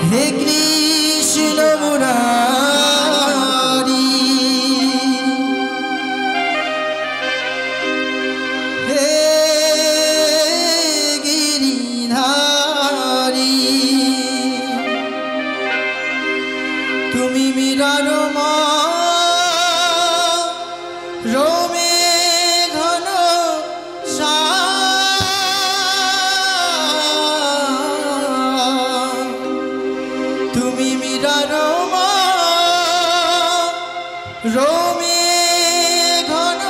হে কৃষ্ণ মুরারি হে গিরিধারী তুমি মীরার মা রোমে ঘন তুমি মীরার মা রোমে ঘন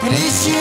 কৃষ্ণ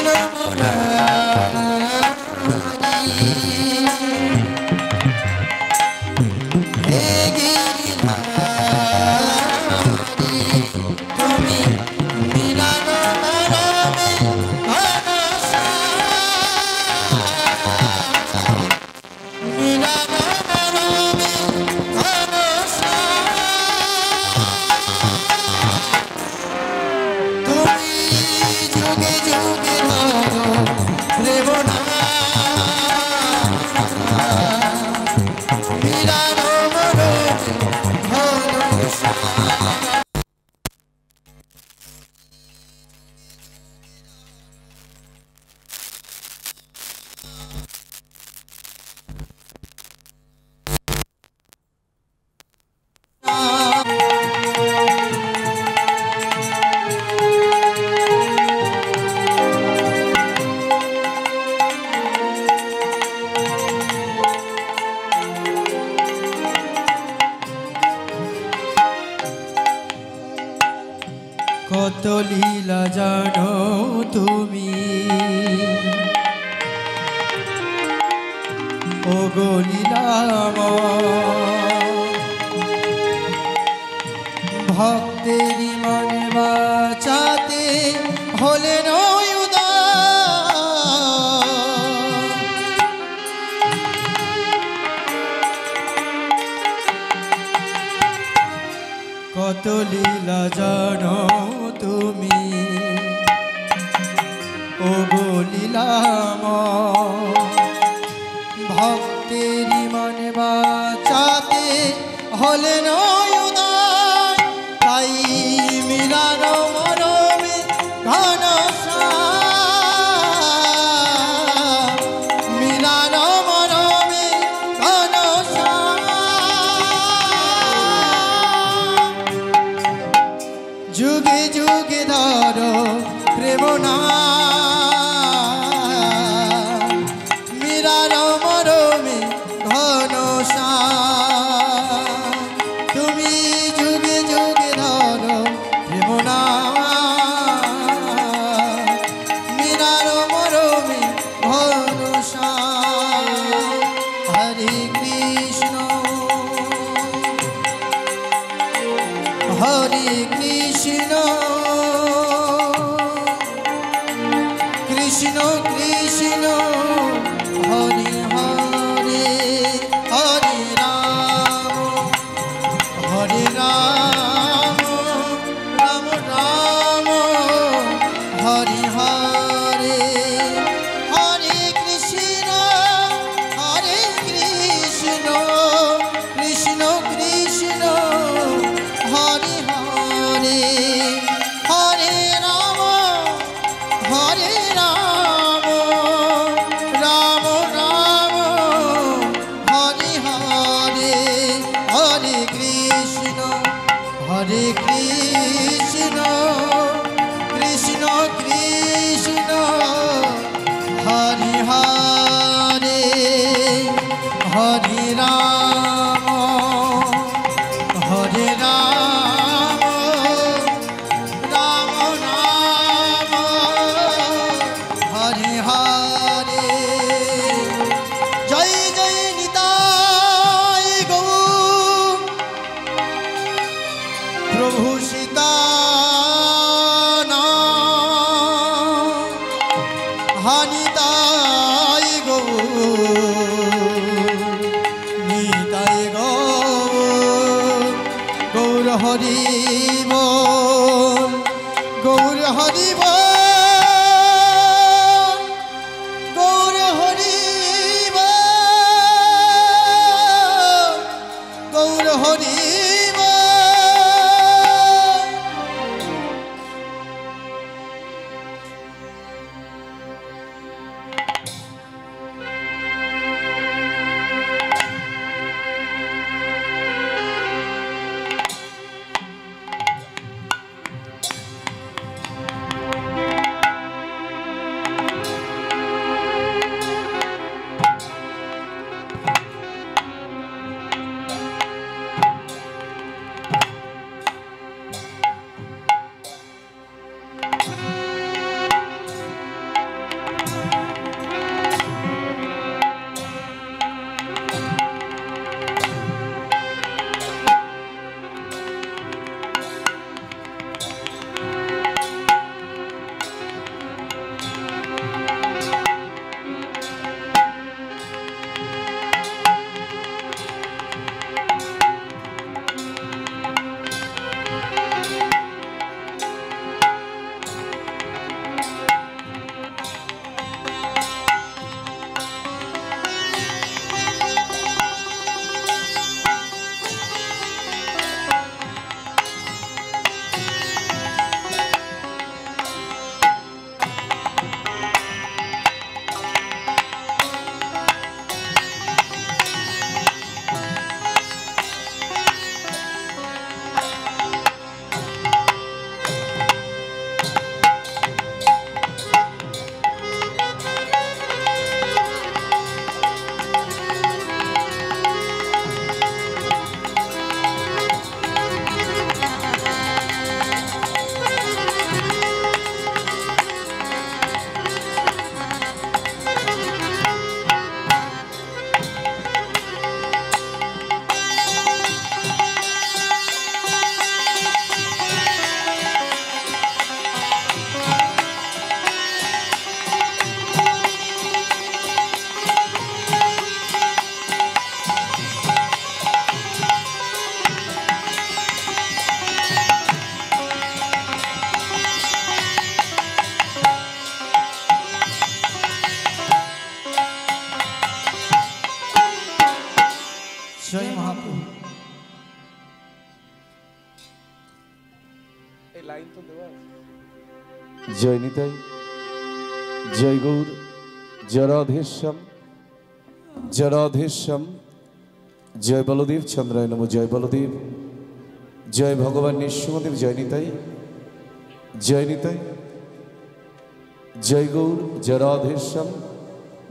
কত লীলা জানো তুমি ও গো লীলাময় ভক্তেরই মনে বাঁচাতে হলেন কত লীলা জানো তুমি ও গো লীলাময় ভক্তেরই মনে বাঁচাতে হলেন তাই মীরার মরমে ঘন মীরার মরমে ঘন যুগে যুগে ধরো প্রেম না মীরার মরমে ঘন তুমি যুগে যুগে ধরো প্রেম না মীরার মরমে ঘন হরে কৃষ্ণ হরে কৃষ্ণ কৃষ্ণ কৃষ্ণ হরে হরে হরে রাম রাম রাম হরে হরে হরে কৃষ্ণ কৃষ্ণ কৃষ্ণ হরে হরে হরে রাম রাম রাম হরে হরে হরে কৃষ্ণ কৃষ্ণ কৃষ্ণ হরে হরে হরে রাম রাম রাম जय निताई, जय गौर, जय राधेश्याम, जय राधेश्याम, जय बलदेव चंद्राय नमो, जय बलदेव, जय भगवान निश्चयदेव, जय निताई, जय निताई, जय गौर, जय राधेश्याम,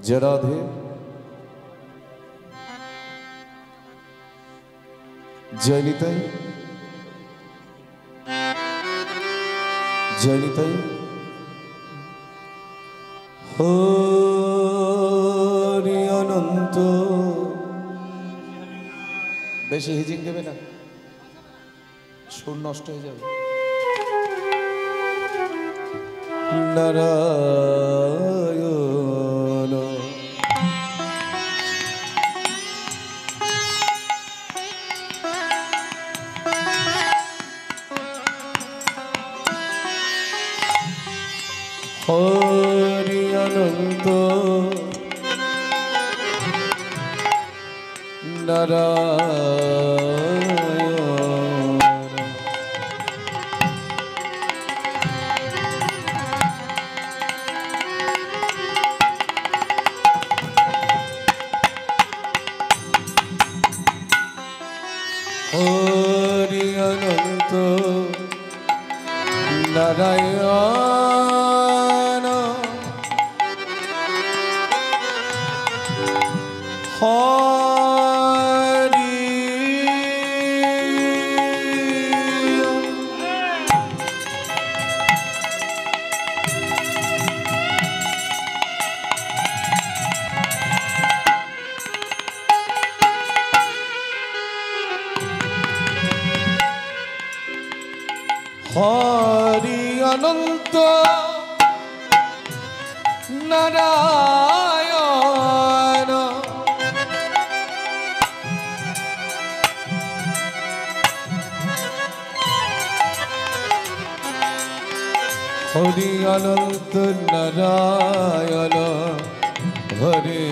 जय राधे, जय निताई, जय निताई, हरि अनंत। बेशी हिजिंग देबे ना, सुर नष्ट हो जाए। नारायण हरि अनंत नारायण हरि अनंत नारायण हरि हरि अनंत नारायण हरि अनंत नारायण हरे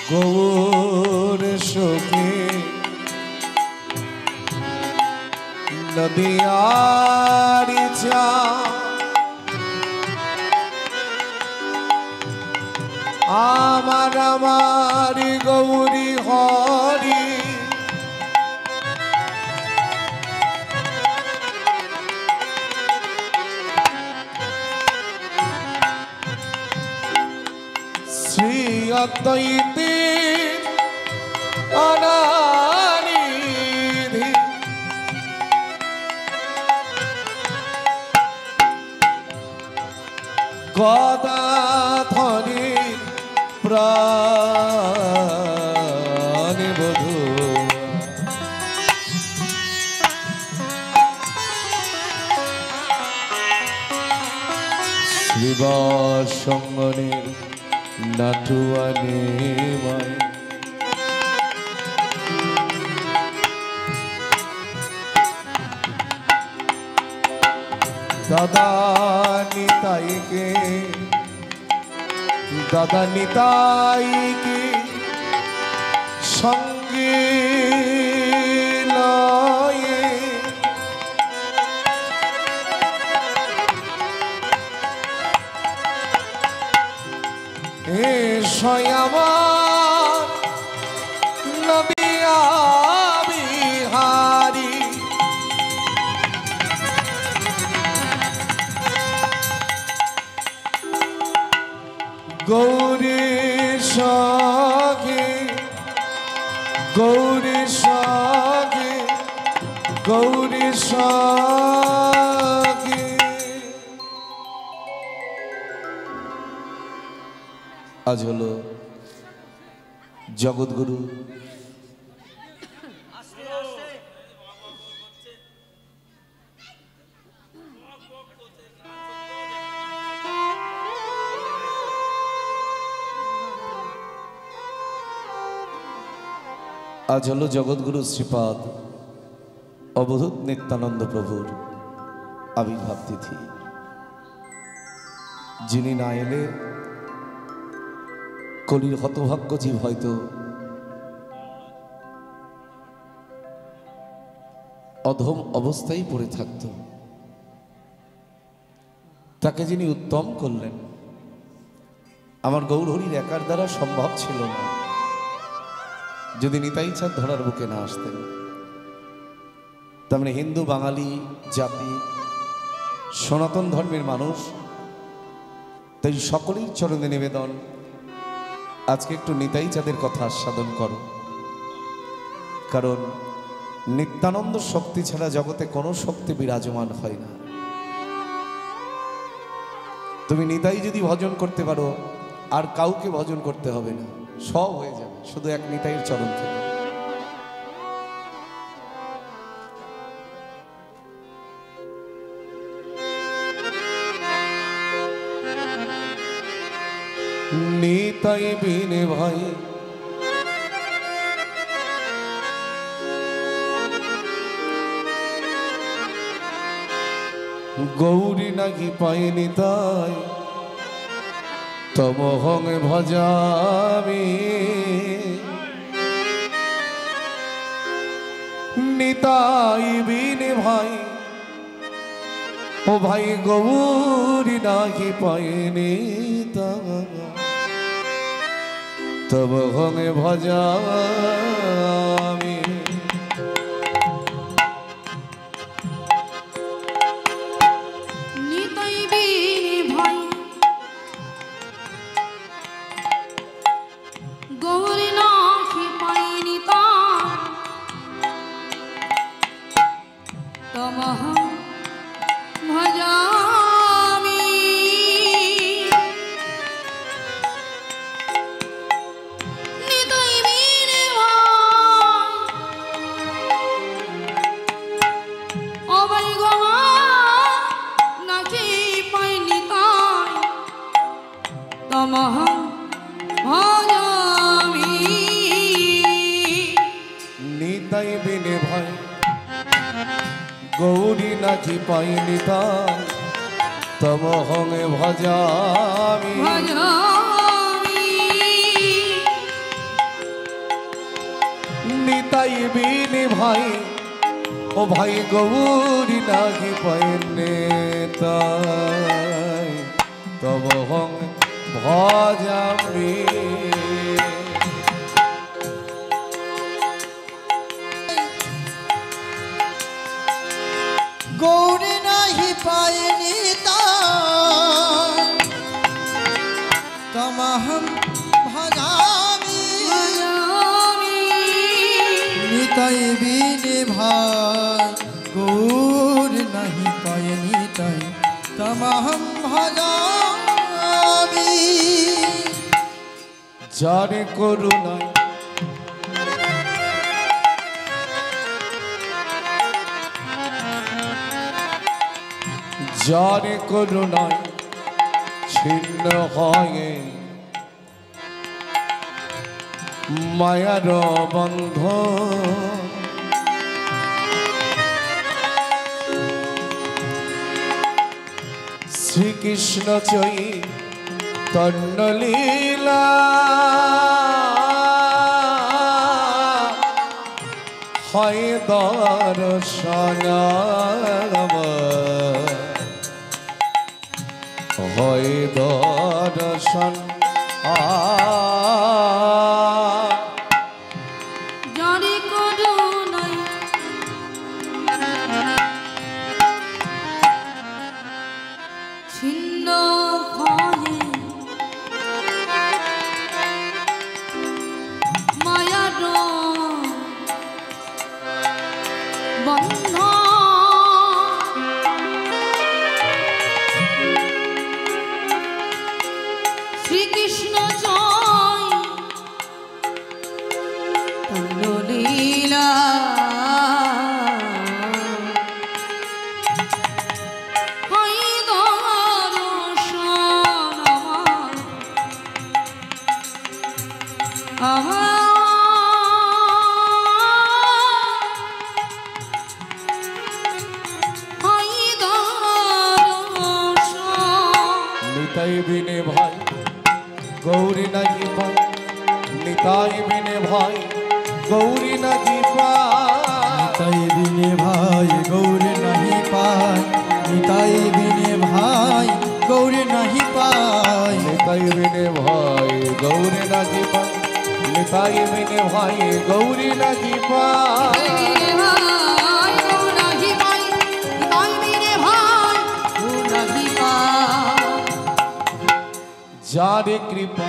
गौर शोके नदियारी चा आमार आमारी गौरी हरि श्री अद्वैती अनानिधि गदाधरी प्राणिबधू श्रीवासंगनीर नाटुआने माय दादा निताई के संगे लये ए स्वयंवर नबिया बिहारी गौरी सागे गौरी सागे गौरी सागे आज हलो जगतगुरु आज हलो जगतगुरु श्रीपाद अवधूत नित्यानंद प्रभुर आविर्भाव तिथि। যিনি না এলে কলির হতভাগ্য জীব হয়তো অধম অবস্থায় পড়ে থাকত। তাকে যিনি উত্তম করলেন, আমার গৌরহরির একার দ্বারা সম্ভব ছিল না যদি নিতাই চাঁদ ধরার বুকে না আসতেন। তার মানে হিন্দু বাঙালি জাতি সনাতন ধর্মের মানুষ, তাই সকলের চরণে নিবেদন আজকে একটু নিতাই চাঁদের কথা আস্বাদন করো, কারণ নিত্যানন্দ শক্তি ছাড়া জগতে কোনো শক্তি বিরাজমান হয় না। তুমি নিতাই যদি ভজন করতে পারো আর কাউকে ভজন করতে হবে না, সব হয়ে যাবে শুধু এক নিতাইয়ের চরণ থেকে। নিতাই বিনে ভাই গৌরী নাকি পাইনি তাই তমহং ভজামি। নিতাই বিনে ভাই ও ভাই গৌরী নাকি পাইনি তমহং ভজামি। নিতাই বিনে ভাই গৌরী নাকি পাইনি তাই তমহং ভজামি। নিতাই বিনে ভাই ও ভাই গৌরী নাকি পাইনি তাই তমহং ভজামি। গৌরী নাহি পায়নি তমহং ভজামি। নিতাই বিনে ভাই গৌরী নাহি পায়নি তাই তমহং ভজামি। যারে করুণায় যারে করুণায় ছিন্ন হয় মায়ার বন্ধ। শ্রীকৃষ্ণ চৈতন্য লীলা হয় দর্শন হয় দর্শন। যারে করুণায় ছিন্ন হয় মায়ার বন্ধ। শ্রীকৃষ্ণ চৈতন্য লীলা হয় দর্শন আমার। নিতাই বিনে ভাই গৌরী নাহি পাই নিতাই বিনে ভাই গৌরী নাহি পাই নিতাই বিনে ভাই গৌরে নাহি পায় নিতাই বিনে ভাই গৌরে নাহি পায় নিতাই বিনে ভাই গৌরী নাহি পাই নিতাই বিনে ভাই গৌরী নাহি পাই যারে কৃপা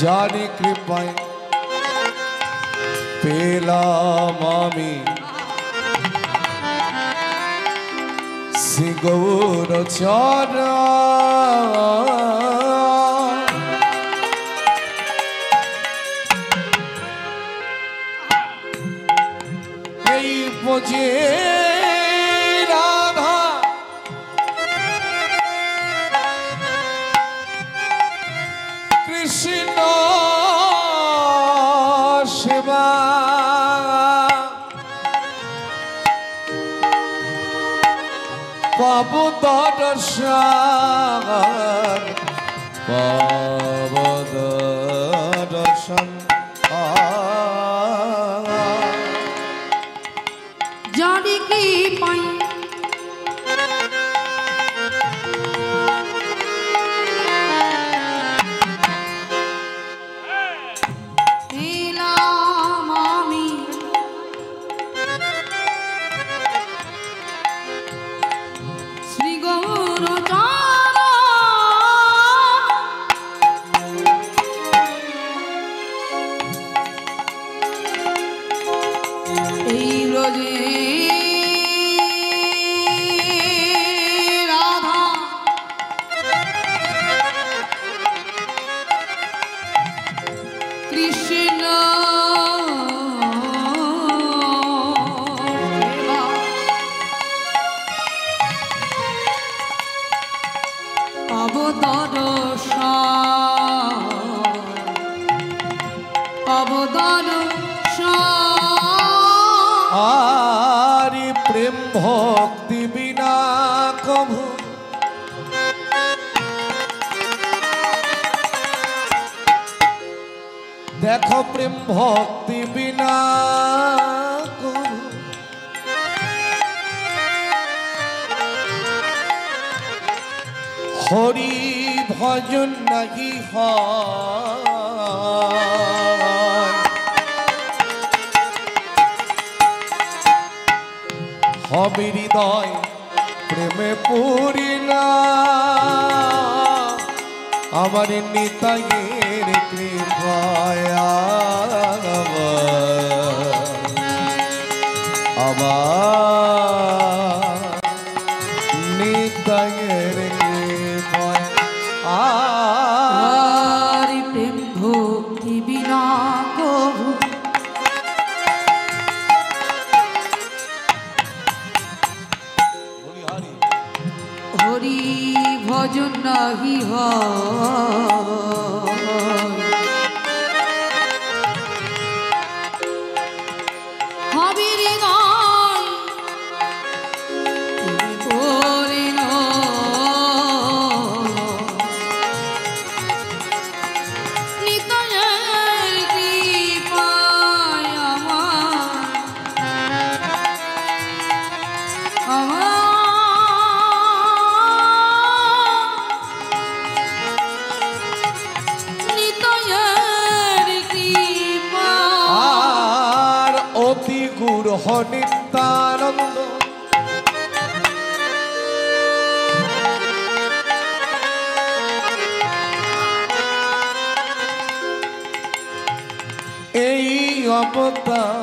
যারে কৃপায় পেলাম আমি শ্রী গৌর চরণ এই বোঝে রাধা কৃষ্ণ সেবা পাব দর্শন পাব দর্শন জানি কি পাই এলাম আমি শ্রী গৌর এই ব্রজে রাধা কৃষ্ণ আরি প্রেম ভক্তি বিনা কভু দেখো প্রেম ভক্তি বিনা কভু হরি ভজন নাহি হয় হবে হৃদয় প্রেমে পূরিলা আমার নিতাইয়ের কৃপায় আমার নিতাইয়ের কৃপায় আর প্রেম ভক্তি বিনা কভু হরি ভজন নাহি হয় হবে হৃদয় পূর্ণ নিতাইয়ের কৃপায় আমার আর অতি গুরু নিত্যানন্দ এই অবতারে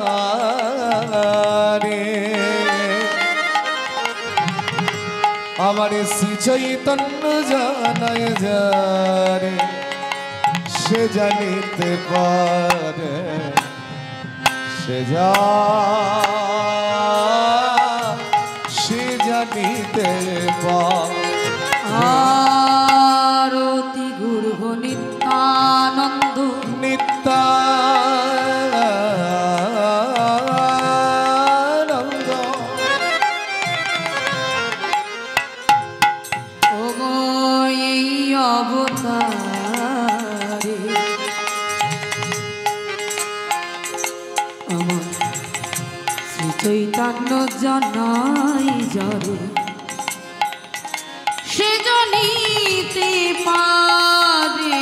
আমার শ্রী চৈতন্য জানায় যারে সে জানিতে পারে সে জানিতে পারে আরতি গুরু নিত্যানন্দ নিত্যানন্দ ওগো এই অবতারে আমার শ্রী চৈতন্য জানাই যারে সে জানিতে পারে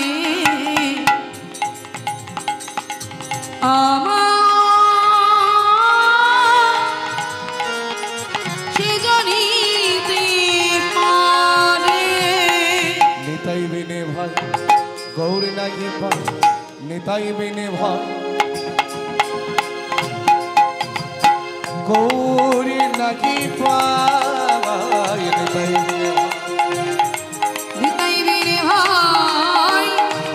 সে জানিতে পারে নিতাই বিনে ভাই গৌরী নাহি ভাই নিতাই বিনে ভাই গৌরী নাহি ভাই নিতাই বিনে নিতাই বিনে ভাই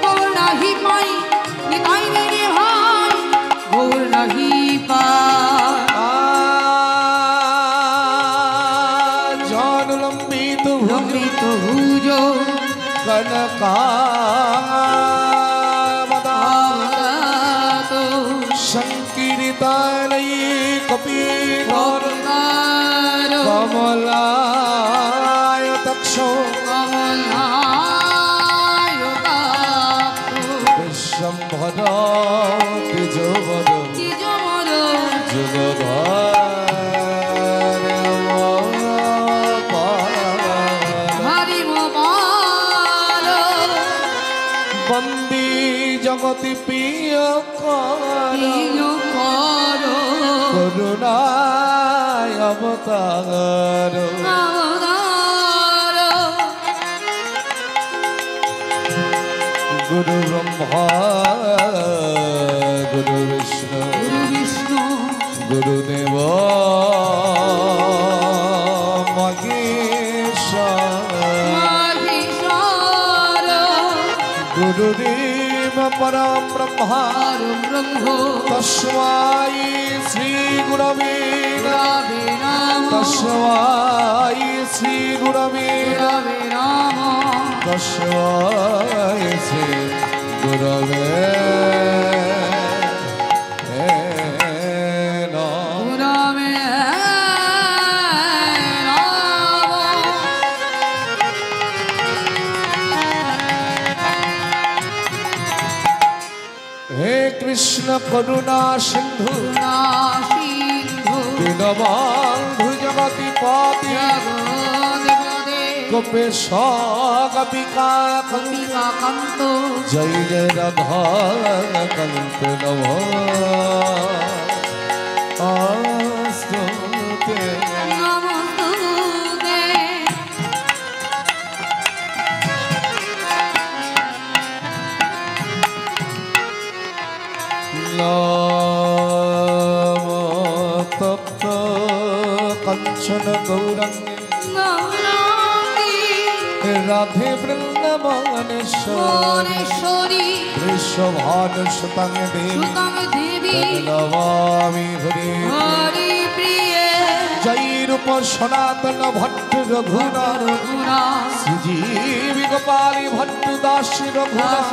গৌর নাহি পাই নিতাই বিনে ভাই গৌর নাহি পাই জন লম্বিত লম্বিত ভুজ কনকাবদাত সংকীর্তনৈ কপিধর কমলায় তক্ষো বিশ্বম্ভর দ্বিজবর যুগধর বন্দী জগতি প্রিয় কর করুণায় অবতার গুরু ব্রহ্মা গুরু বিষ্ণু গুরুদেব মহেশ্বর গুরুদেব পরম ব্রহ্মা তস্मै শ্রী গুরবে তস্मै শ্রী গুরবে তস্मै শ্রী গুরবে হে কৃষ্ণ করুণা সিন্ধু দীনবন্ধু জগতিপতি গোপেশ গোপিকা কান্ত জয় জয় রাধা কান্ত নভ আস্তুতে নমস্তুতে নম তপ্ত কাঞ্চন গৌরাঙ্গে রাধে বৃন্দাবনেশ্বরী বৃষভান সুতাং দেবী নমামি হরি জয় রূপ সনাতন ভট্ট রঘুনাথ শ্রীজীবী গোপালী ভট্ট দাস রঘুনাথ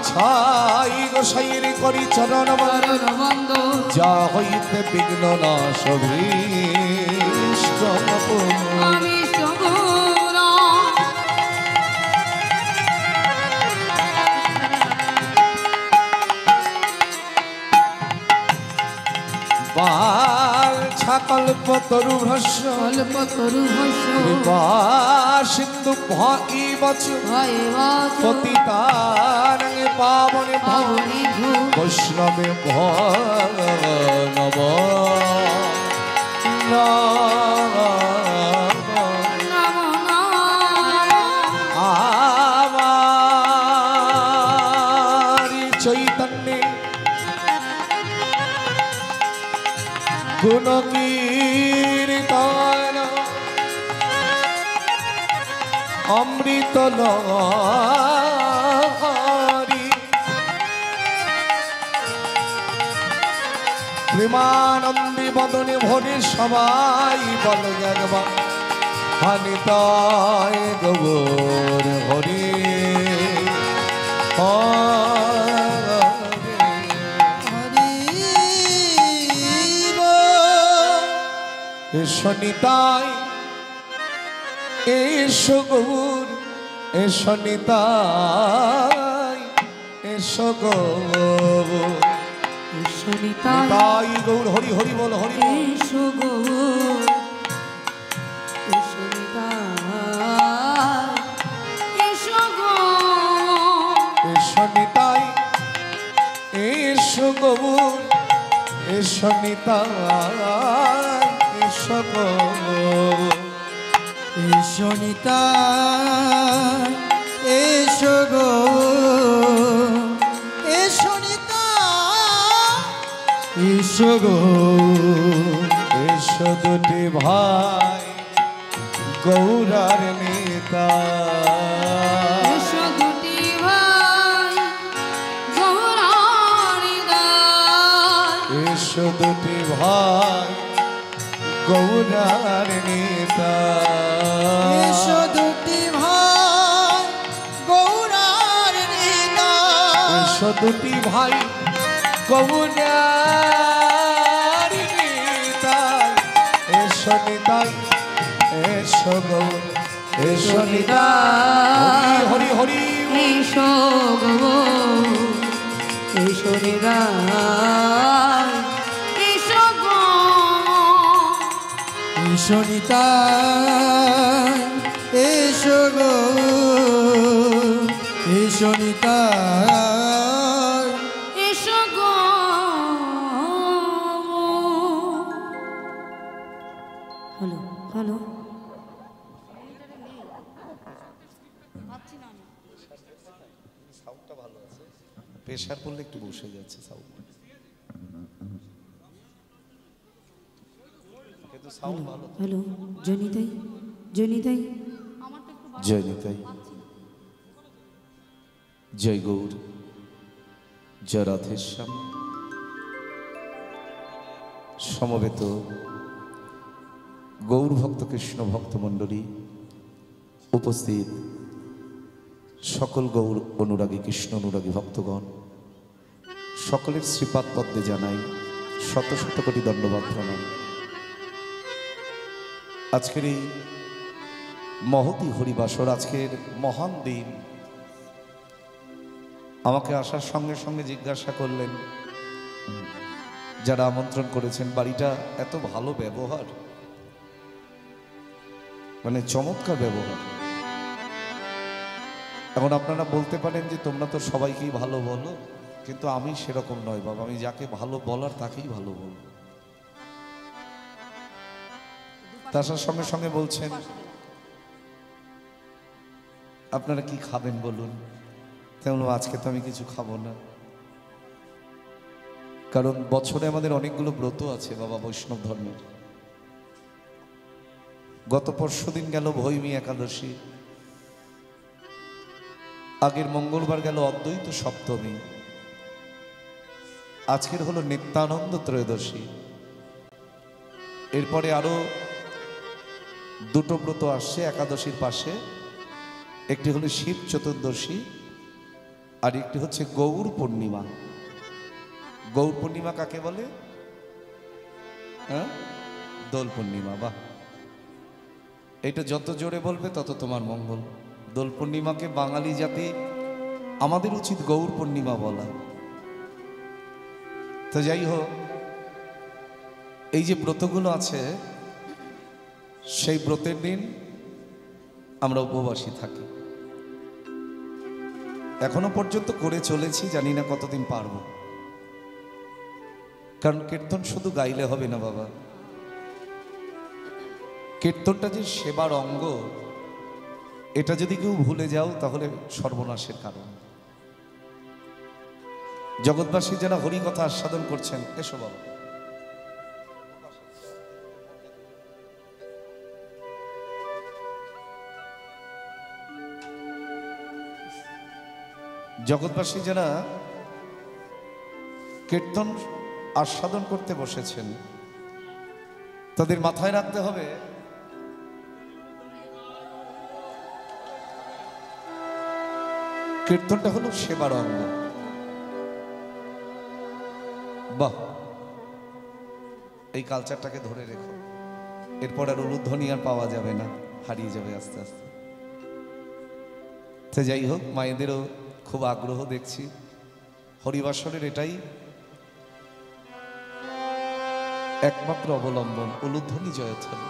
ছাই গোসাইর করি চরণ বন্দ যা হইতে বিঘ্ন নাশ ভীষ্ট বাল কল্পতরু ভস্য কল্পতরু ভস্য কৃপা সিন্ধু ভৈবচ ভৈবচ পতিতানাং পাবনে পাবনে ভো বৈষ্ণবে নব চৈতন্যে গুণ কীর্তন অমৃত লহরী প্রেমানন্দে বদনে ভরে সবাই বল একবার হানিতায় গৌর হরি শনিতায় এসো গৌর এসো নিতাই এসো গৌর নিতাই গৌর হরি হরি বল হরি এসো গৌর এসো নিতাই এসো গৌর এসো নিতাই এসো গৌর এসো নিতাই এসো গৌর এসো নিতাই এসো গো এসো নিতাই এসো গো এসো দুটি ভাই গৌরার নেতা এসো দুটি ভাই গৌরার দাস এসো দুটি ভাই গৌরার নেতা এসো দুটি ভাই গৌরার নেতা এসো দুটি ভাই গৌরার নেতা এসো নিতাই এসো গৌর এসো নিতাই হরি হরি এসো গৌর এসো নিতাই এসো গৌর এসো নিতাই এসো গো এসো নিতাই এসো গৌর হ্যালো হ্যালো প্রেশার পড়লে একটু বসে যাচ্ছে সাউন্ড কিন্তু সাউন্ড ভালো হ্যালো জনিতাই জনিতাই জয় নিতাই জয় গৌর জয় রাধেশ্যাম সমবেত গৌর ভক্ত কৃষ্ণ ভক্ত মণ্ডলী উপস্থিত সকল গৌর অনুরাগী কৃষ্ণ অনুরাগী ভক্তগণ সকলের শ্রীপাদ পদ্মে জানাই শত শত কোটি দণ্ডবাদ প্রণাম। আজকের এই মহতী হরিবাসর আজকের মহান দিন আমাকে আসার সঙ্গে সঙ্গে জিজ্ঞাসা করলেন যারা আমন্ত্রণ করেছেন বাড়িটা এত ভালো ব্যবহার মানে চমৎকার ব্যবহার। এখন আপনারা বলতে পারেন যে তোমরা তো সবাইকেই ভালো বলো কিন্তু আমি সেরকম নয় বাবা আমি যাকে ভালো বলার তাকেই ভালো বলবো। তার সঙ্গে সঙ্গে বলছেন আপনারা কি খাবেন বলুন তেমন আজকে তো আমি কিছু খাবো না কারণ বছরে আমাদের অনেকগুলো ব্রত আছে বাবা বৈষ্ণব ধর্মের। গত পরশুদিন গেল ভৈমী একাদশী আগের মঙ্গলবার গেল অদ্বৈত সপ্তমী আজকের হলো নিত্যানন্দ ত্রয়োদশী এরপরে আরো দুটো ব্রত আসছে একাদশীর পাশে একটি হলো শিব চতুর্দশী আর একটি হচ্ছে গৌর পূর্ণিমা। গৌর পূর্ণিমা কাকে বলে? হ্যাঁ দোল পূর্ণিমা। বাহ এটা যত জোরে বলবে তত তোমার মঙ্গল। দোল পূর্ণিমাকে বাঙালি জাতি আমাদের উচিত গৌর পূর্ণিমা বলা। তো যাই হোক এই যে ব্রতগুলো আছে সেই ব্রতের দিন আমরা উপবাসী থাকি। এখনো পর্যন্ত করে চলেছি, জানি না কতদিন পারবো। কারণ কীর্তন শুধু গাইলে হবে না বাবা, কীর্তনটা যে সেবার অঙ্গ, এটা যদি কেউ ভুলে যাও তাহলে সর্বনাশের কারণ। জগৎবাসী যারা হরি কথা আস্বাদন করছেন, এসো বাবা। জগৎবাসী যারা কীর্তন আস্বাদন করতে বসেছেন, তাদের মাথায় রাখতে হবে কীর্তনটা হলো সেবার অঙ্গ। বাহ, এই কালচারটাকে ধরে রেখো, এরপর আর উলুধ্বনি আর পাওয়া যাবে না, হারিয়ে যাবে আস্তে আস্তে। তো যাই হোক, মায়েদেরও খুব আগ্রহ দেখছি। হরিবাসরের এটাই একমাত্র অবলম্বন, উলুধ্বনি জয়ধ্বনি।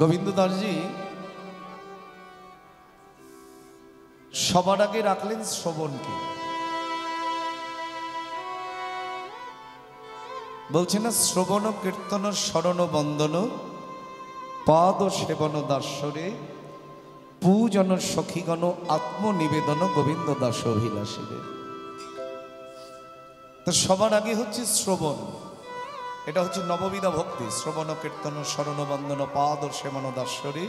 গোবিন্দ দাসজি সবার আগে রাখলেন শ্রবণকে। বলছে না, শ্রবণ কীর্তন স্মরণ বন্দন পাদ সেবন দাসরে পূজন সখীগণ আত্মনিবেদন গোবিন্দ দাস অভিলাষীদের। তো সবার আগে হচ্ছে শ্রবণ, এটা হচ্ছে নববিধা ভক্তি। শ্রবণ কীর্তন স্মরণ বন্দন পাদ সেবন দাসরে,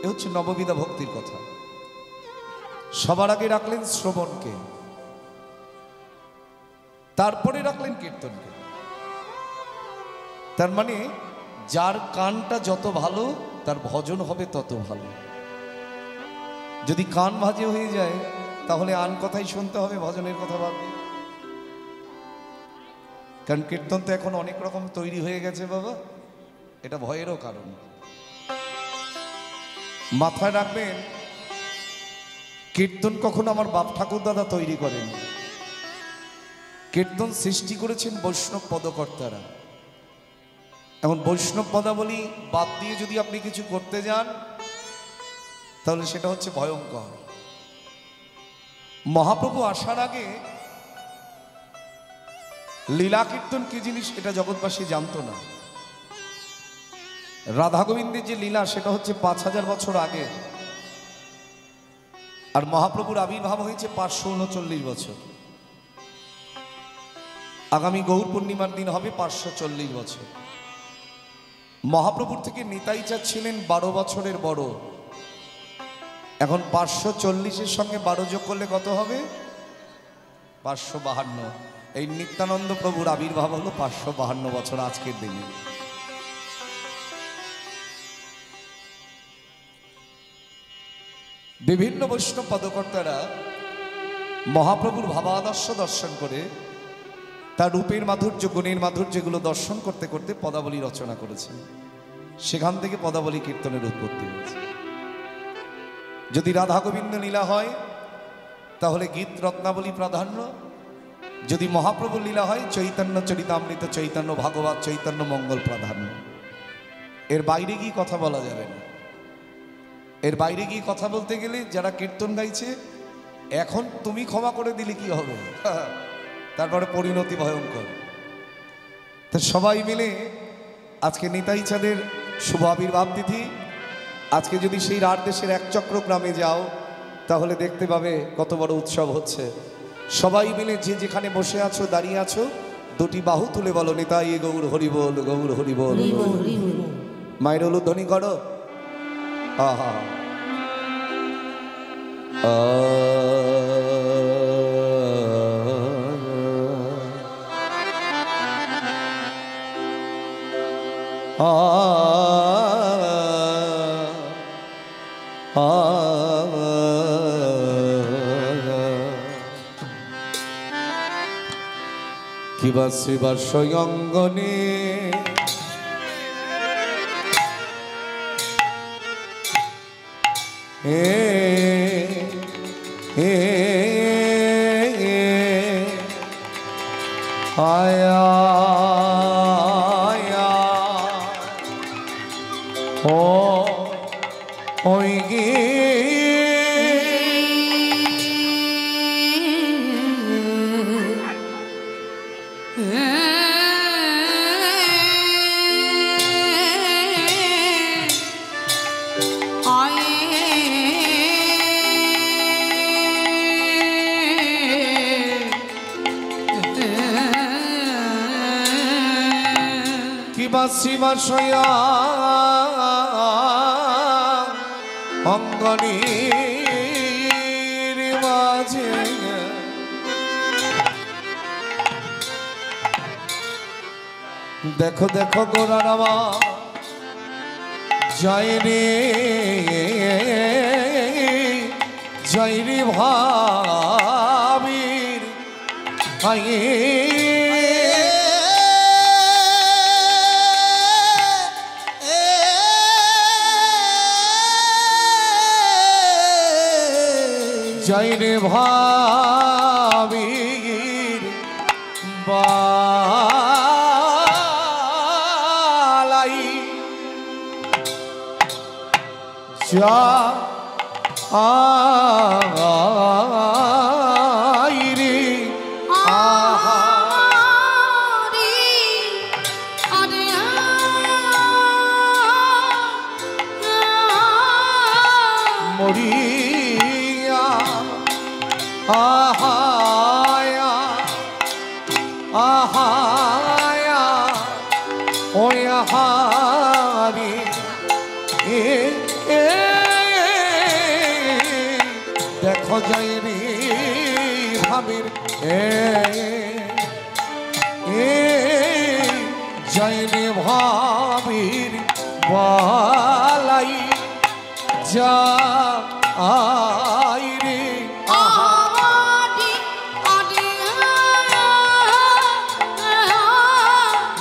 এ হচ্ছে নববিধা ভক্তির কথা। সবার আগে রাখলেন শ্রবণকে, তারপরে রাখলেন কীর্তনকে। তার মানে যার কানটা যত ভালো তার ভজন হবে তত ভালো। যদি কান ভাজে হয়ে যায় তাহলে আন কথাই শুনতে হবে, ভজনের কথা বাদ দিয়ে। কারণ কীর্তন তো এখন অনেক রকম তৈরি হয়ে গেছে বাবা, এটা ভয়েরও কারণ। মাথায় রাখবেন, কীর্তন কখনো আমার বাপ ঠাকুর দাদা তৈরি করেন। কীর্তন সৃষ্টি করেছেন বৈষ্ণব পদকর্তারা। এখন বৈষ্ণব পদাবলী বাদ দিয়ে যদি আপনি কিছু করতে যান তাহলে সেটা হচ্ছে ভয়ঙ্কর। মহাপ্রভু আসার আগে লীলা কীর্তন কি জিনিস এটা জগৎবাসী জানতো না। রাধা গোবিন্দের যে লীলা সেটা হচ্ছে 5000 বছর আগে, আর মহাপ্রভুর আবির্ভাব হয়েছে 539 বছর। আগামী গৌর পূর্ণিমার দিন হবে 540 বছর। মহাপ্রভুর থেকে নিতাই চাঁদ ছিলেন 12 বছরের বড়। এখন 540-এর সঙ্গে 12 যোগ করলে কত হবে? 552। এই নিত্যানন্দ প্রভুর আবির্ভাব হলো 552 বছর আজকের দিনে। বিভিন্ন বৈষ্ণব পদকর্তারা মহাপ্রভুর ভাবাদর্শ দর্শন করে তার রূপের মাধুর্য, গুণের মাধুর্য এগুলো দর্শন করতে করতে পদাবলী রচনা করেছেন। সেখান থেকে পদাবলী কীর্তনের উৎপত্তি হয়েছে। যদি রাধা গোবিন্দ লীলা হয় তাহলে গীত রত্নাবলী প্রাধান্য। যদি মহাপ্রভু লীলা হয় চৈতন্য চরিতামৃত, চৈতন্য ভাগবত, চৈতন্য মঙ্গল প্রাধান্য। এর বাইরে গিয়ে কথা বলা যাবে না। এর বাইরে গিয়ে কথা বলতে গেলে যারা কীর্তন গাইছে, এখন তুমি ক্ষমা করে দিলে কি হবে, তারপরে পরিণতি ভয়ঙ্কর। তো সবাই মিলে আজকে নিতাই চাঁদের শুভ আবির্ভাব তিথি। আজকে যদি সেই রাঢ় দেশের একচক্র গ্রামে যাও তাহলে দেখতে পাবে কত বড় উৎসব হচ্ছে। সবাই মিলে যে যেখানে বসে আছো, দাঁড়িয়ে আছো, দুটি বাহু তুলে বলো নিতাই গৌর হরি বল, গৌর হরি বল। মায়ের উলুধ্বনি করো। আহা কিবা শ্রীবার স্বয়ঙ্গনে আয়া ও ওই গে শিবাশয়া অঙ্গনীর মাঝে দেখো দেখো গোরার আমার জয় রে ভাবীর আয়ে জয় রে ভাবীর বালাই যা রে মরিয়া আহায়া আহায়া ওই আহারি দেখো যায় রে ভাবির যায় রে ভাবির বালাই যা আই রে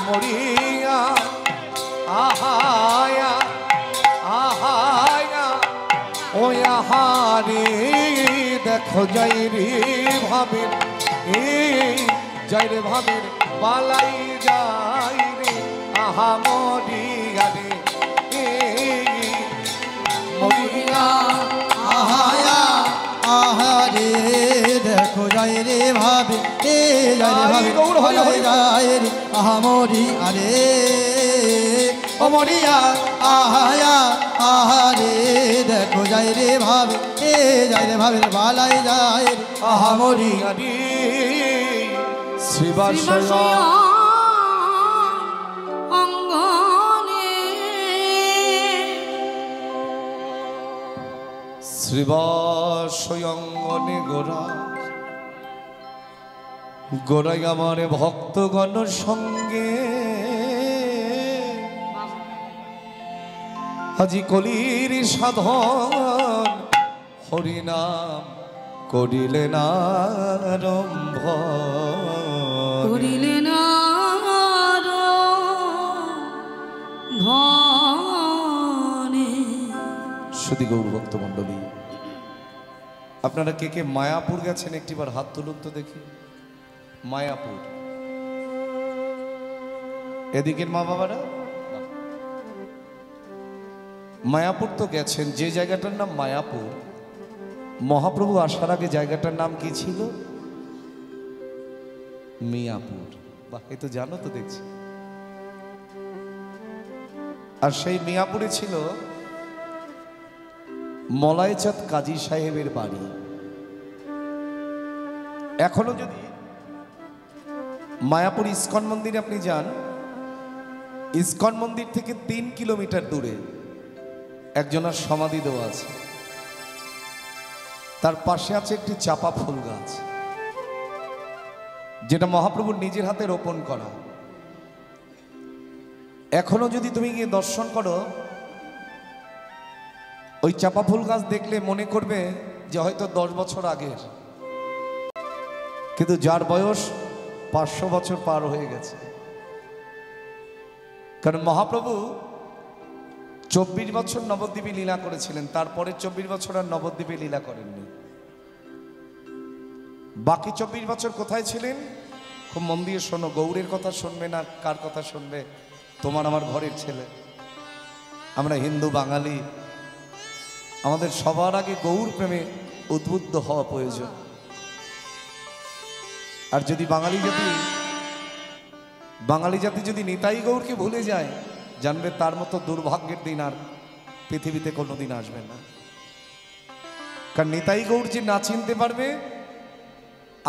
মরিয়া আহায়া আহায়া ওই আহারে দেখো যাই রে ভাবের যাই রে ভাবের পালাই যাই রে আহা মরিয়া রে মরিয়া আহায়া আহারে দেখো যায় রে ভাবে যায় রে ভাবে গৌর হয়ে যায় রে আহা মরি আরে ও মরিয়া আহায়া আহারে দেখো যায় রে ভাবে যায় রে ভাবে বালাই যায় রে আহা মরি আরে শিবাশয়া শ্রীবাসয়ঙ্গনে গোরা গোরাই আমার ভক্তগণ সঙ্গে আজি কলির সাধন হরিনাম করিলেন আরম্ভ করিলেন শুধু গৌর ভক্ত মণ্ডলী, আপনারা কে কে মায়াপুর গেছেন একটিবার হাত তুলুন তো দেখি। মায়াপুর এদিকের মা বাবারা মায়াপুর তো গেছেন। যে জায়গাটার নাম মায়াপুর, মহাপ্রভু আসার আগে জায়গাটার নাম কি ছিল? মিয়াপুর। বাহ, এই তো জানো তো দেখছি। আর সেই মিয়াপুরে ছিল মলাইচাঁদ কাজী সাহেবের বাড়ি। এখনো যদি মায়াপুর ইস্কন মন্দিরে আপনি যান, ইস্কন মন্দির থেকে 3 কিলোমিটার দূরে একজনের সমাধি দেওয়া আছে। তার পাশে আছে একটি চাপা ফুল গাছ, যেটা মহাপ্রভুর নিজের হাতে রোপণ করা। এখনো যদি তুমি গিয়ে দর্শন করো, ওই চাপা ফুল গাছ দেখলে মনে করবে যে হয়তো 10 বছর আগের, কিন্তু যার বয়স 500 বছর পার হয়ে গেছে। কারণ মহাপ্রভু 24 বছর নবদ্বীপে লীলা করেছিলেন, তারপরে 24 বছর আর নবদ্বীপে লীলা করেননি। বাকি 24 বছর কোথায় ছিলেন? খুব মন দিয়ে শোনো, গৌরের কথা শুনবে না কার কথা শুনবে? তোমার আমার ঘরের ছেলে। আমরা হিন্দু বাঙালি, আমাদের সবার আগে গৌর প্রেমে উদ্বুদ্ধ হওয়া প্রয়োজন। আর যদি বাঙালি জাতি যদি নিতাই গৌরকে ভুলে যায়, জানবে তার মতো দুর্ভাগ্যের দিন আর পৃথিবীতে কোনোদিন আসবে না। কারণ নিতাই গৌর যে না চিনতে পারবে,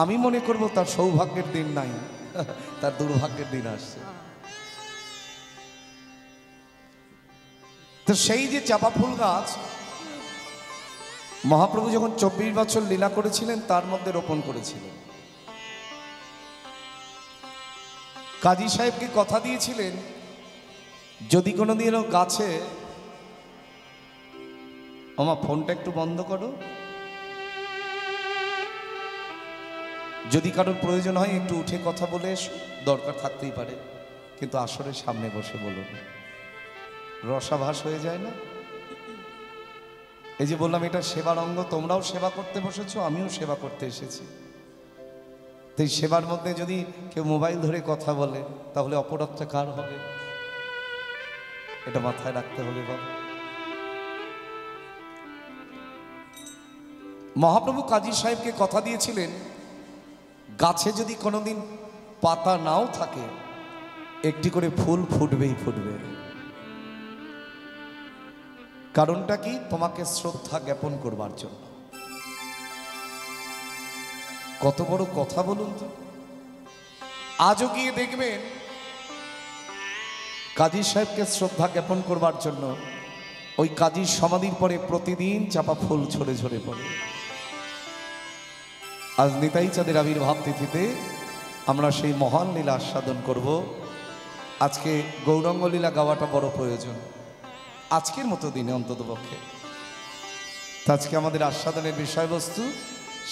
আমি মনে করব তার সৌভাগ্যের দিন নাই, তার দুর্ভাগ্যের দিন আসছে। তো সেই যে চাপা ফুল গাছ মহাপ্রভু যখন 24 বছর লীলা করেছিলেন তার মধ্যে রোপণ করেছিলেন। কাজী সাহেবকে কথা দিয়েছিলেন, যদি কোনোদিনও গাছে, আমার ফোনটা একটু বন্ধ করো, যদি কারোর প্রয়োজন হয় একটু উঠে কথা বলে এসো, দরকার থাকতেই পারে, কিন্তু আসরের সামনে বসে বলুন, রসাভাস হয়ে যায় না। এই যে বললাম এটা সেবার অঙ্গ, তোমরাও সেবা করতে বসেছো, আমিও সেবা করতে এসেছি। তো এই সেবার মধ্যে যদি কেউ মোবাইল ধরে কথা বলে, তাহলে অপরাধটা কার হবে? এটা মাথায় রাখতে হবে বাবা। মহাপ্রভু কাজী সাহেবকে কথা দিয়েছিলেন, গাছে যদি কোনোদিন পাতা নাও থাকে, একটি করে ফুল ফুটবেই ফুটবে। কারণটা কি? তোমাকে শ্রদ্ধা জ্ঞাপন করবার জন্য। কত বড় কথা বলুন তো। আজও গিয়ে দেখবেন কাজী সাহেবকে শ্রদ্ধা জ্ঞাপন করবার জন্য ওই কাজীর সমাধির পরে প্রতিদিন চাপা ফুল ঝরে ঝরে পড়ে। আজ নিতাই চাঁদের আবির্ভাব তিথিতে আমরা সেই মহান লীলা আস্বাদন করব। আজকে গৌরাঙ্গ লীলা গাওয়াটা বড় প্রয়োজন, আজকের মতো দিনে অন্ততপক্ষে। আজকে আমাদের আস্বাদনের বিষয়বস্তু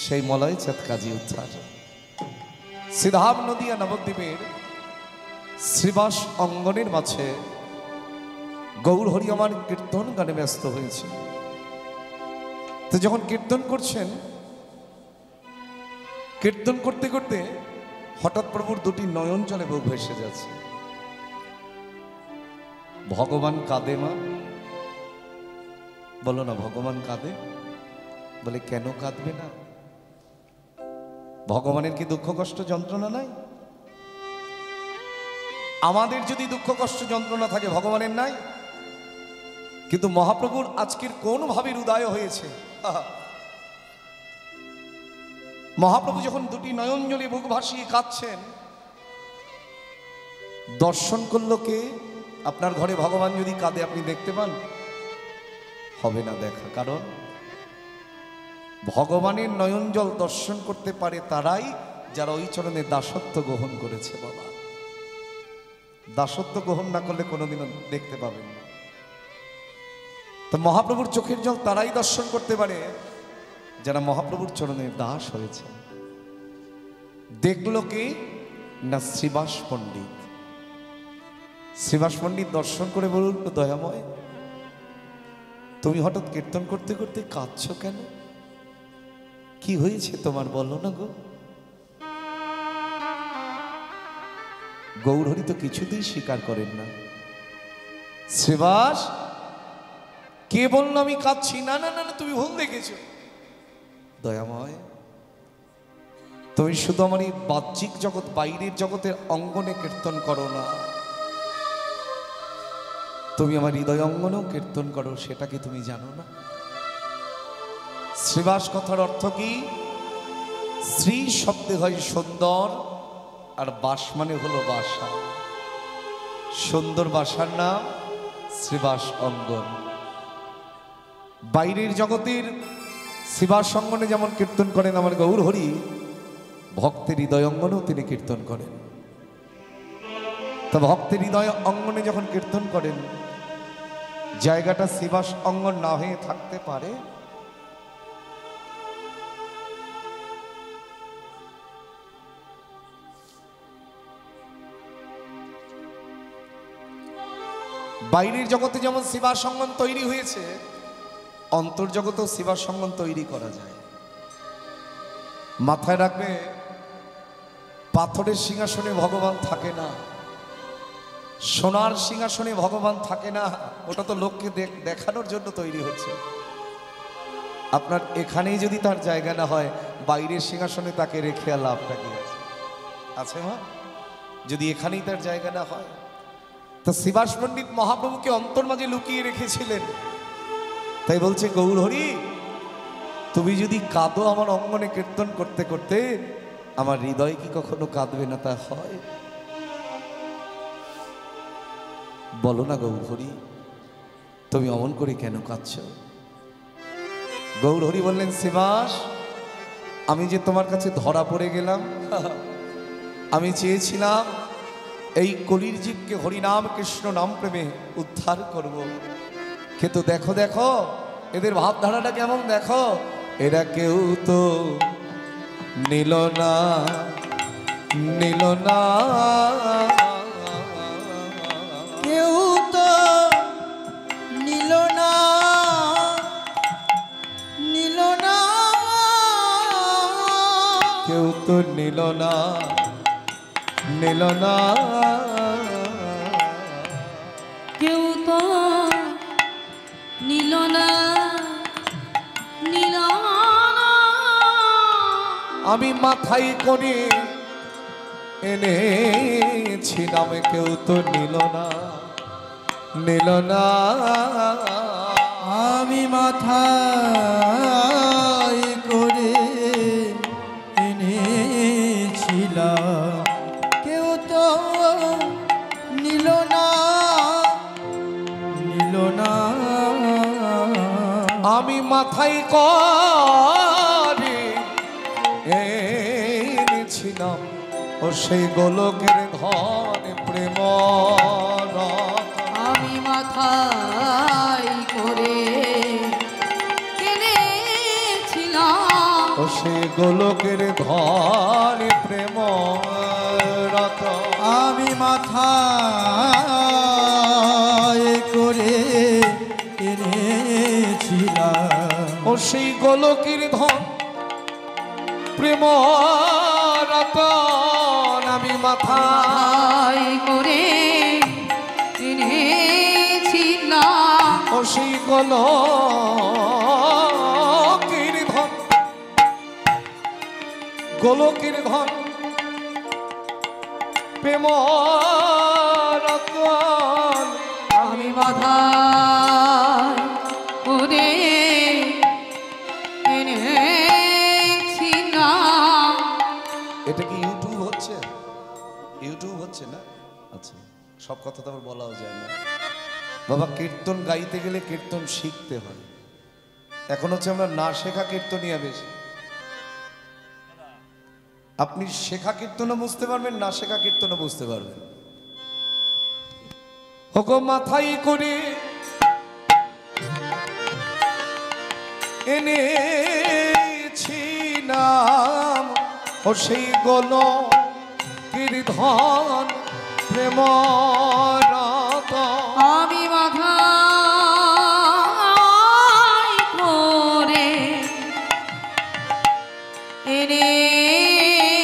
সেই মলয় চাঁদ কাজী উদ্ধার। সিধাব নদিয়া নবদ্বীপের শ্রীবাস অঙ্গনের মাঝে গৌর হরি আমার কীর্তন গানে ব্যস্ত হয়েছে। তো যখন কীর্তন করছেন, কীর্তন করতে করতে হঠাৎ প্রভুর দুটি নয়ন জলে বুক ভেসে যাচ্ছে। ভগবান কাঁদে মা? বলো না, ভগবান কাঁদে? বলে কেন কাঁদবে না? ভগবানের কি দুঃখ কষ্ট যন্ত্রণা নাই? আমাদের যদি দুঃখ কষ্ট যন্ত্রণা থাকে, ভগবানের নাই? কিন্তু মহাপ্রভুর আজকের কোন ভাবের উদয় হয়েছে। মহাপ্রভু যখন দুটি নয়ন জলে বুক ভাসিয়ে কাঁদছেন, দর্শন করলো কে? আপনার ঘরে ভগবান যদি কাঁদে আপনি দেখতে পান? হবে না দেখা। কারণ ভগবানের নয়ন জল দর্শন করতে পারে তারাই যারা ওই চরণে দাসত্ব গ্রহণ করেছে। বাবা, দাসত্ব গ্রহণ না করলে কোনোদিনও দেখতে পাবেন না। তো মহাপ্রভুর চোখের জল তারাই দর্শন করতে পারে যারা মহাপ্রভুর চরণে দাস হয়েছে। দেখলো কি না? শ্রীবাস পণ্ডিত। শ্রীবাস পণ্ডিত দর্শন করে বলুন, দয়াময় তুমি হঠাৎ কীর্তন করতে করতে কাঁদছো কেন? কি হয়েছে তোমার, বলো না গো। গৌরহরি তো কিছুতেই স্বীকার করেন না। শ্রীবাস, কে বললো আমি কাঁদছি? না না না, তুমি ভুল দেখেছো। দয়াময়, তুমি শুধু আমার এই বাহ্যিক জগৎ, বাইরের জগতের অঙ্গনে কীর্তন করো না, তুমি আমার হৃদয় অঙ্গনেও কীর্তন করো, সেটা কি তুমি জানো না? শ্রীবাস কথার অর্থ কি? শ্রী শব্দে হয় সুন্দর, আর বাস মানে হলো বাসা। সুন্দর বাসার নাম শ্রীবাস অঙ্গন। বাইরের জগতের শ্রীবাস অঙ্গনে যেমন কীর্তন করেন আমার গৌর হরি, ভক্তের হৃদয় অঙ্গনেও তিনি কীর্তন করেন। তা ভক্তের হৃদয় অঙ্গনে যখন কীর্তন করেন, জায়গাটা শ্রীবাস অঙ্গন না হয়ে থাকতে পারে? বাইরের জগতে যেমন শ্রীবাস অঙ্গন তৈরি হয়েছে, অন্তর্জগতেও শ্রীবাস অঙ্গন তৈরি করা যায়। মাথায় রাখবে, পাথরের সিংহাসনে ভগবান থাকে না, সোনার সিংহাসনে ভগবান থাকে না, ওটা তো লোককে দেখানোর জন্য তৈরি হচ্ছে। আপনার এখানেই যদি তার জায়গা না হয়, বাইরের সিংহাসনে তাকে রেখে আর লাভটা কি আছে? আছে মা? যদি এখানেই তার জায়গা না হয়, তো শিবাস পণ্ডিত মহাপ্রভুকে অন্তর মাঝে লুকিয়ে রেখেছিলেন। তাই বলছে গৌর হরি, তুমি যদি কাঁদো আমার অঙ্গনে কীর্তন করতে করতে, আমার হৃদয় কি কখনো কাঁদবে না? তা হয়? বলো না গৌর হরি, তুমি অমন করে কেন কাঁদছ? গৌর হরি বললেন, শিবাস, আমি যে তোমার কাছে ধরা পড়ে গেলাম, আমি চেয়েছিলাম এই কলির জীবকে হরিনাম কৃষ্ণ নাম প্রেমে উদ্ধার করব, কিন্তু দেখো দেখো এদের ভাবধারাটা কেমন, দেখো এরা কেউ তো নিল না, নিল না, কেউ তো নিল না, নিল না, কেউ তো নিল না, নিল না, কেউ তো নিল না, নিল না। আমি মাথায় করে এনেছিলাম, কেউ তো নিল না, নিল না, আমি মাথায় করে এনেছিলাম, কেউ তো নিল না, নিল না, আমি মাথায় করে এনেছিলাম, ও সেই গোলকের ধন প্রেম রতন। আমি মাথায় করে এনেছিলাম, ও সেই গোলকের ধন প্রেম রতন। আমি মাথায় করে এনেছিলাম, ও সেই গোলকের ধন প্রেম রতন। আমি মাথায় মাথায় করে এনেছিলাম, ও সেই গোলকের ধন, গোলকের ধন প্রেম রতন। আমি মাথায় করে এনেছিলাম। এটা কি ইউটিউব হচ্ছে? ইউটিউব হচ্ছে না? আচ্ছা, সব কথা তো আবার বলাও যায় না বাবা। কীর্তন গাইতে গেলে কীর্তন শিখতে হয়। এখন হচ্ছে আমরা না শেখা কীর্তনিয়া বেশি। আপনি শেখা কীর্তনও বুঝতে পারবেন, না শেখা কীর্তনও বুঝতে পারবেন। হোকো মাথায় করে এনেছিলাম, ও সেই গোলকের ধন প্রেম রতন। আমি মাথায় করে এনেছিলাম,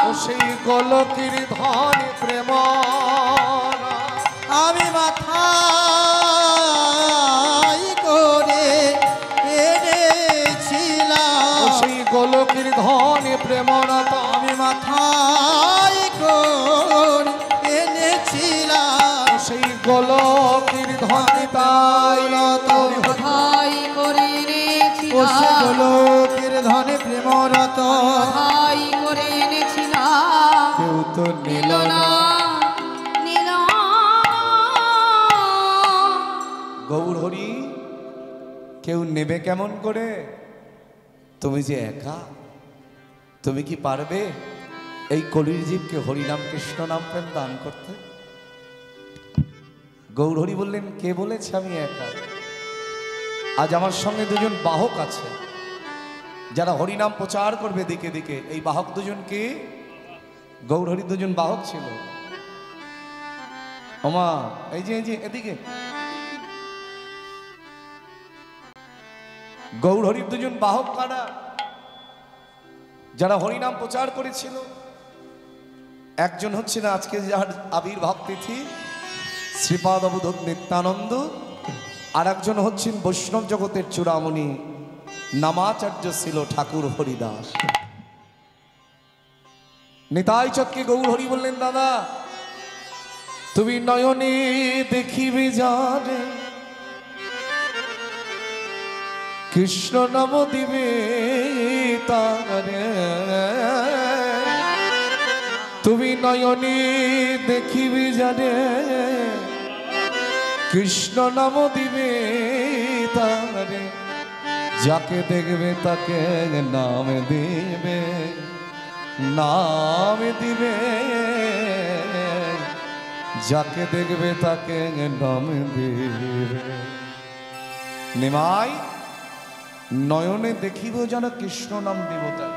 ও সেই গোলকের ধন প্রেম রতন। আমি মাথায় করে এনেছিলাম, ও সেই গোলকের ধন প্রেম রতন। আমি মাথায় করে এনেছিলাম, সেই গোলকের ধন তাই রতন। মাথায় করে ও সে এনেছিলাম, গোলকের ধনে প্রেমরত, মাথায় করে এনেছিলাম, কেউ তো নিল নিল না, না। নিল না। গৌর হরি, কেউ নেবে কেমন করে? তুমি যে একা, তুমি কি পারবে এই কলির জীবকে হরিনাম কৃষ্ণ নাম প্রেম দান করতে? গৌর হরি বললেন, কে বলেছে আমি একা? আজ আমার সঙ্গে দুজন বাহক আছে, যারা হরিনাম প্রচার করবে দিকে দিকে। এই বাহক দুজন কি? গৌর হরি দুজন বাহক ছিল। ওমা, এই যে এদিকে গৌর হরির দুজন বাহক কারা? যারা হরিনাম প্রচার করেছিল। একজন হচ্ছে না আজকে যার আবির্ভাব তিথি শ্রীপাদ অবধূত নিত্যানন্দ, আর একজন হচ্ছেন বৈষ্ণব জগতের চূড়ামণি নামাচার্য ছিল ঠাকুর হরিদাস। নিতাই চাঁদকে গৌর হরি বললেন, দাদা তুমি নয়নে দেখিবে যারে কৃষ্ণ নাম দিবে তারে, তুমি নয়নে দেখিবে যারে কৃষ্ণ নাম দিবে তারে, যাকে দেখবে তাকে নাম দিবে, নাম দিবে, যাকে দেখবে তাকে নাম দিবে। নিমাই নয়নে দেখিব যেন কৃষ্ণ নাম দিব তাই,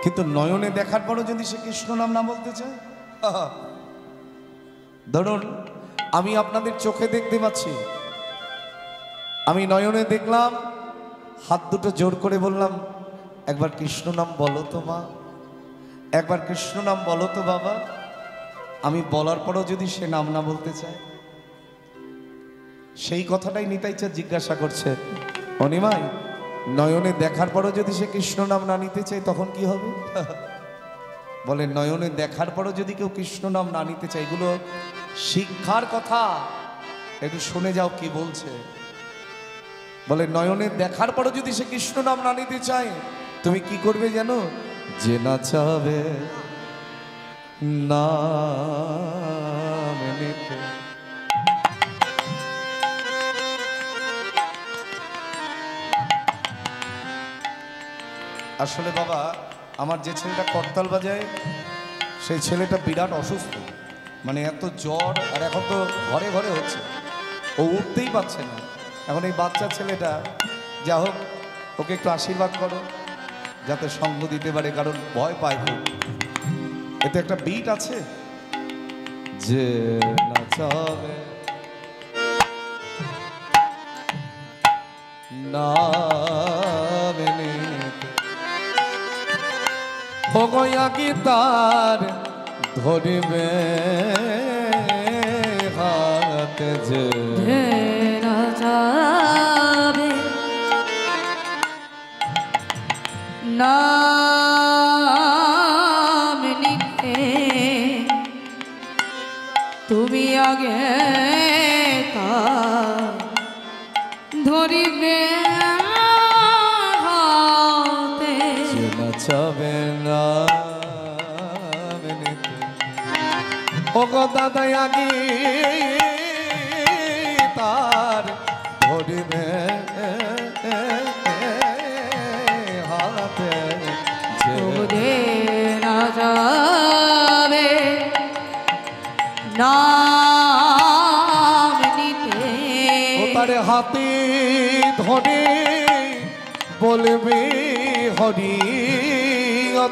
কিন্তু নয়নে দেখার পরও যদি সে কৃষ্ণ নাম না বলতে চায়, ধরুন আমি আপনাদের চোখে দেখতে পাচ্ছি, আমি নয়নে দেখলাম, হাত দুটো জোর করে বললাম একবার কৃষ্ণ নাম বলো তো মা, একবার কৃষ্ণ নাম বলো তো বাবা, আমি বলার পরও যদি সে নাম না বলতে চায়, সেই কথাটাই নিতাই চাঁদ জিজ্ঞাসা করছে, অনিমাই নয়নে দেখার পরও যদি সে কৃষ্ণ নাম না নিতে চায় তখন কি হবে? বলে নয়নে দেখার পরও যদি কেউ কৃষ্ণ নাম না নিতে চায়, এগুলো শিক্ষার কথা, একটু শুনে যাও কি বলছে। বলে নয়নে দেখার পরও যদি সে কৃষ্ণ নাম না নিতে চায় তুমি কি করবে জানো? যে না চাবে নাম নিতে। আসলে বাবা আমার যে ছেলেটা করতাল বাজায় সেই ছেলেটা বিরাট অসুস্থ, মানে এত জ্বর, আর এখন তো ঘরে ঘরে হচ্ছে, ও উঠতেই পারছে না। এখন এই বাচ্চা ছেলেটা যা হোক ওকে একটু আশীর্বাদ করো যাতে সঙ্গ দিতে পারে, কারণ ভয় পায় খুব। এতে একটা বিট আছে, যে নাচাবে নাম নিতে, ভগয়া গীতার ধরিবে হাতে, যে নাচাবে নাম নিতে, তুমি আগে তা ধরিবে হাতে, যে নাচাবে নাম নিতে, ও গো দাদা আগে তার ধরিবে হাতে, যে নাচাবে নাম নিতে, ও তার হাতে ধরে বলবে হরি, ও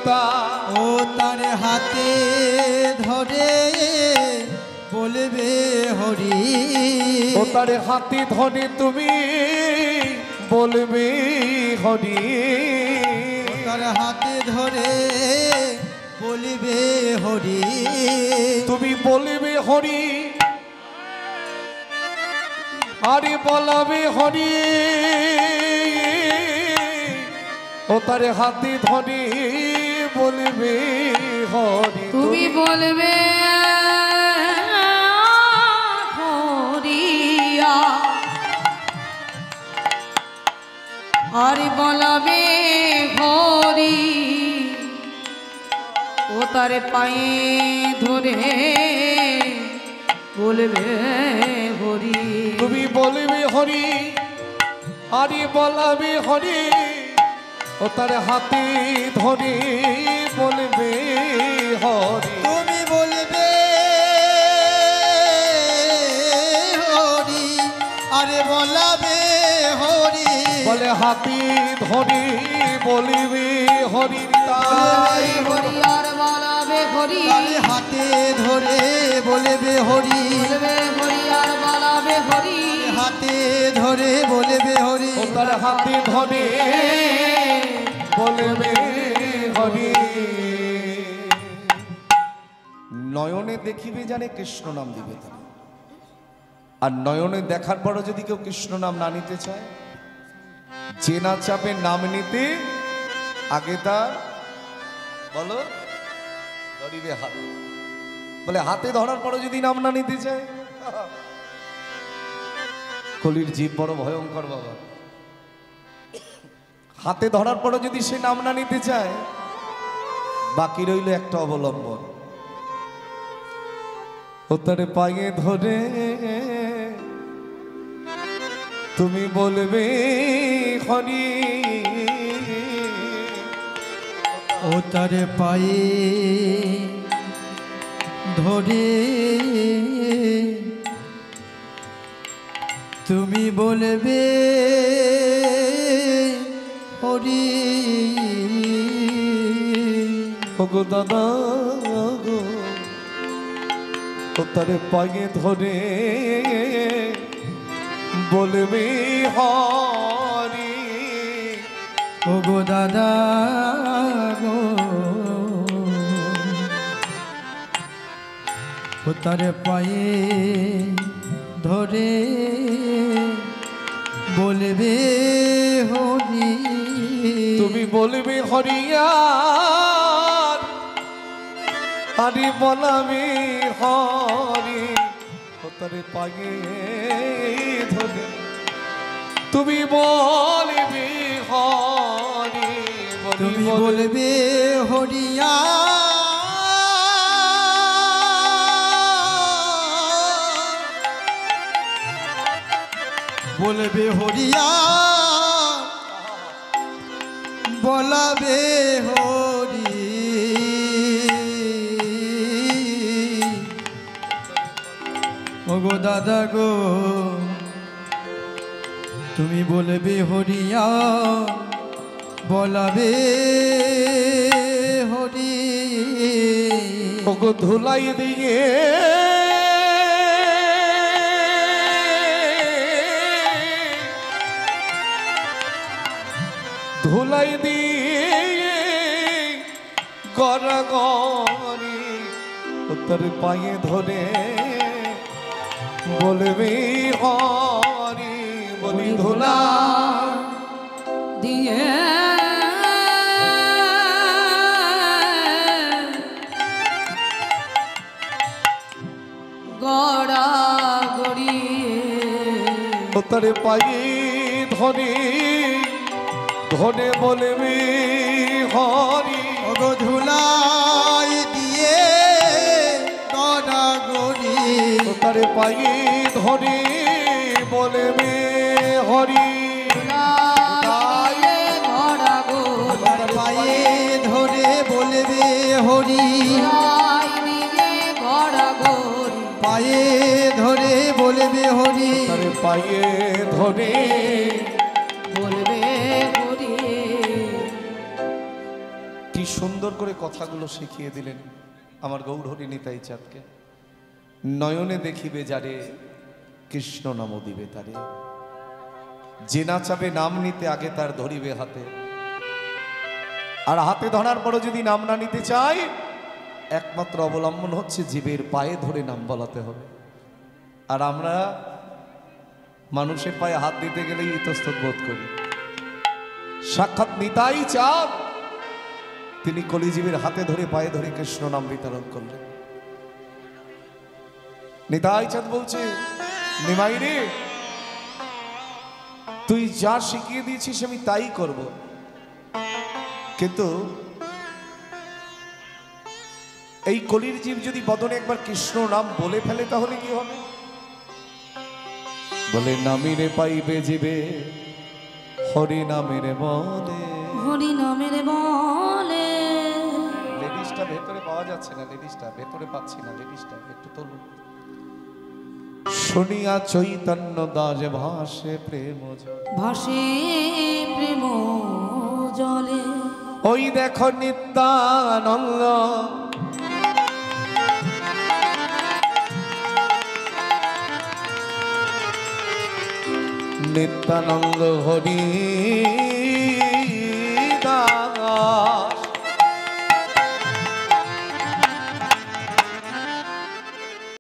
তার হাতে ধরে বলবে হরি, ও তার হাতে ধরে তুমি বলবে হরি, তার হাতে ধরে বলবে হরি, তুমি বলবে হরি, আরে বলাবে হরি, ও তার হাতে ধরে বলবে হরি, তুমি বলবে হরিয়া, আর বলাবে হরি, ও তার পায়ে ধরে বলবে হরি, তুমি বলবে হরি, আরে বলাবে হরি, ও তার হাতে ধরে বলবে হরি, তুমি বলবে হরি, আরে বলাবে হরি, বলে হাতে ধরে বলবে হরি, তাই হরি আর বলাবে হরি, তারে হাতে ধরে বলবে হরি, বলবে হরি আর বলাবে হরি, হাতে ধরে বলবে হরি, ও তার হাতে ধরে বলবে হরি। নয়নে দেখিবে জানে কৃষ্ণ নাম দিবে তারে। আর নয়নে দেখার পরও যদি কেউ কৃষ্ণ নাম না নিতে চায়, যে না চাপে নাম নিতে আগে তার বলো ধরিবে হাত। বলে হাতে ধরার পরও যদি নাম না নিতে চায়, কলির জীব বড় ভয়ঙ্কর বাবা। হাতে ধরার পরও যদি সে নাম না নিতে চায়, বাকি রইল একটা অবলম্বন, ও তারে পায়ে ধরে তুমি বলবে হরি। ও তারে পায়ে ধরে তুমি বলবে হরি। ও গো দাদা গো, ও তারে পায়ে ধরে বলবে হরি। ও গো দাদা গো, ও তারে পায়ে ধরে বলবে হরি। তুমি বলবে হরিয়ার আরে বলাবে হরি। ও তারে পায়ে ধরে তুমি বলবে হরি। তুমি বলবে হরিয়া, বলবে হরিয়া, বলাবে হরি। ও গো দাদা গো, তুমি বলবে হরিয়া, বলাবে হরি। ও গো ধুলাই দিয়ে ধুলাই দিয়ে গড়ি তোর পায়ে ধরে বলবি হরি। বলি ধুলা দিয়ে গড়া গড়ি তোর পায়ে ধরে ধরে বলবি হরি। ওগো ধুলাই দিয়ে গড়া গড়ি তোর পায়ে ধরে বলবি হরি। গড়া আমার পায়ে ধরে বলবে হরি। গড়া গড়ি পায়ে ধরে বলবে হরি। তোর পায়ে ধরে বলবে হরি। কি সুন্দর করে কথাগুলো শিখিয়ে দিলেন আমার গৌরহরি নিতাই চাঁদকে। নয়নে দেখিবে যারে কৃষ্ণ নাম দিবে তারে, যে না চাবে নাম নিতে আগে তার ধরিবে হাতে। আর হাতে ধরার পরও যদি নাম না নিতে চায়, একমাত্র অবলম্বন হচ্ছে জীবের পায়ে ধরে নাম বলাতে হবে। আর আমরা মানুষের পায়ে হাত দিতে গেলেই ইতস্তত বোধ করি। সাক্ষাৎ নিতাই চাঁদ তিনি কলিজীবের হাতে ধরে পায়ে ধরে কৃষ্ণ নাম বিতরণ করলেন। নিতাই চাঁদ বলছে, নিমাই রে, তুই যা শিখিয়ে দিয়েছিস আমি তাই করব, কিন্তু এই কলির জীব যদি বদনে একবার কৃষ্ণ নাম বলে ফেলে তাহলে কি হবে? বলে নামিরে পাইবে জীবে হরি নামের বলে। হরি নামের বলে লেডিসটা ভেতরে পাওয়া যাচ্ছে না, লেডিসটা ভেতরে পাচ্ছি না, লেডিসটা একটু তুলুন। শুনিয়া চৈতন্য দাস ভাসে প্রেম জলে। ভাসে প্রেম জলে ওই দেখো নিত্যানন্দ নিত্যানন্দ হরি